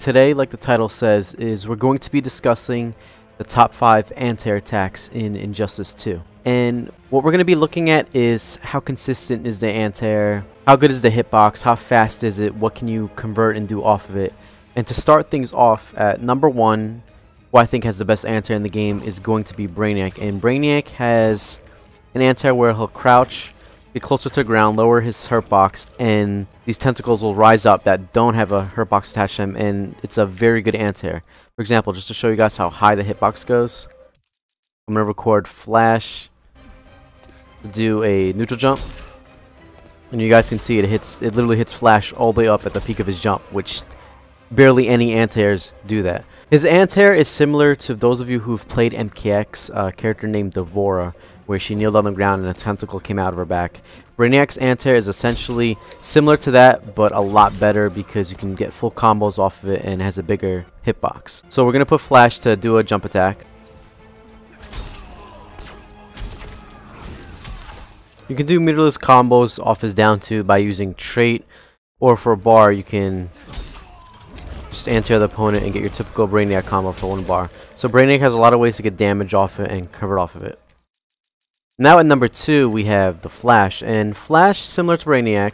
today, like the title says, is we're going to be discussing the top 5 anti-air attacks in Injustice 2. And what we're going to be looking at is how consistent is the anti-air, how good is the hitbox, how fast is it, what can you convert and do off of it. And to start things off, at number 1, who I think has the best anti-air in the game is going to be Brainiac. And Brainiac has an anti-air where he'll crouch, get closer to the ground, lower his hurt box, and these tentacles will rise up that don't have a hurt box attached to them, and it's a very good anti-air. For example, just to show you guys how high the hitbox goes, I'm going to record Flash to do a neutral jump, and you guys can see it literally hits Flash all the way up at the peak of his jump, which barely any anti-airs do that. His anti-air is similar to those of you who've played MKX, a character named Devora, where she kneeled on the ground and a tentacle came out of her back. Brainiac's anti-air is essentially similar to that, but a lot better because you can get full combos off of it and has a bigger hitbox. So we're going to put Flash to do a jump attack. You can do meterless combos off his down 2 by using trait, or for a bar you can just anti-air the opponent and get your typical Brainiac combo for 1 bar. So Brainiac has a lot of ways to get damage off it and cover off of it. Now at number 2 we have the Flash, and Flash, similar to Brainiac,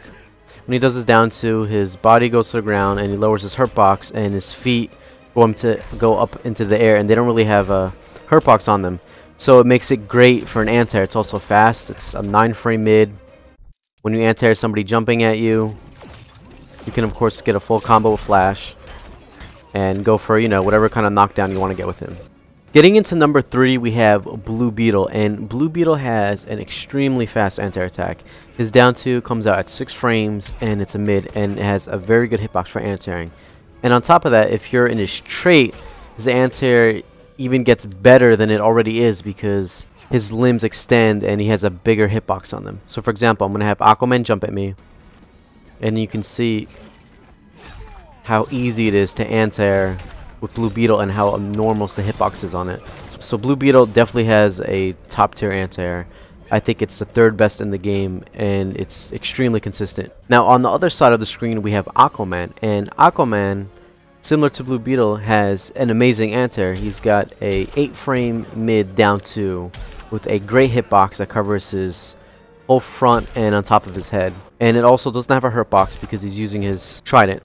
when he does his down 2, his body goes to the ground and he lowers his hurt box, and his feet go up into the air, and they don't really have a hurt box on them, so it makes it great for an anti-air. It's also fast. It's a 9-frame mid. When you anti-air somebody jumping at you, you can of course get a full combo with Flash and go for, you know, whatever kind of knockdown you want to get with him. Getting into number 3, we have Blue Beetle, and Blue Beetle has an extremely fast anti-air attack. His down 2 comes out at 6 frames, and it's a mid, and it has a very good hitbox for anti-airing. And on top of that, if you're in his trait, his anti-air even gets better than it already is because his limbs extend and he has a bigger hitbox on them. So for example, I'm going to have Aquaman jump at me, and you can see how easy it is to anti-air with Blue Beetle and how enormous the hitbox is on it. So Blue Beetle definitely has a top tier anti-air. I think it's the 3rd best in the game, and it's extremely consistent. Now on the other side of the screen we have Aquaman, and Aquaman, similar to Blue Beetle, has an amazing anti-air. He's got a 8-frame mid down 2 with a great hitbox that covers his whole front and on top of his head. And it also doesn't have a hurt box because he's using his trident.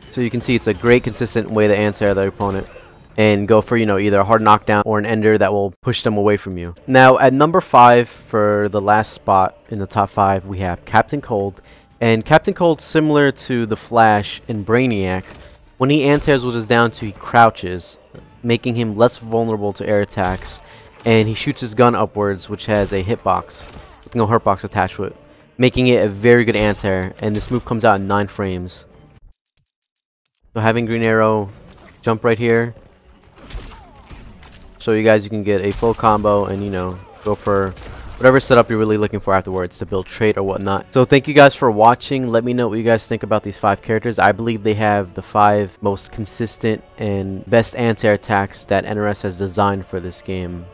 So you can see it's a great consistent way to anti-air the opponent and go for, you know, either a hard knockdown or an ender that will push them away from you. Now at number 5, for the last spot in the top 5, we have Captain Cold. And Captain Cold, similar to the Flash and Brainiac, when he anti-airs with his down 2, he crouches, making him less vulnerable to air attacks, and he shoots his gun upwards, which has a hitbox with no hurt box attached to it, making it a very good anti-air, and this move comes out in 9 frames. So having Green Arrow jump right here, show you guys you can get a full combo and, you know, go for whatever setup you're really looking for afterwards to build trait or whatnot. So thank you guys for watching. Let me know what you guys think about these 5 characters. I believe they have the 5 most consistent and best anti-air attacks that NRS has designed for this game.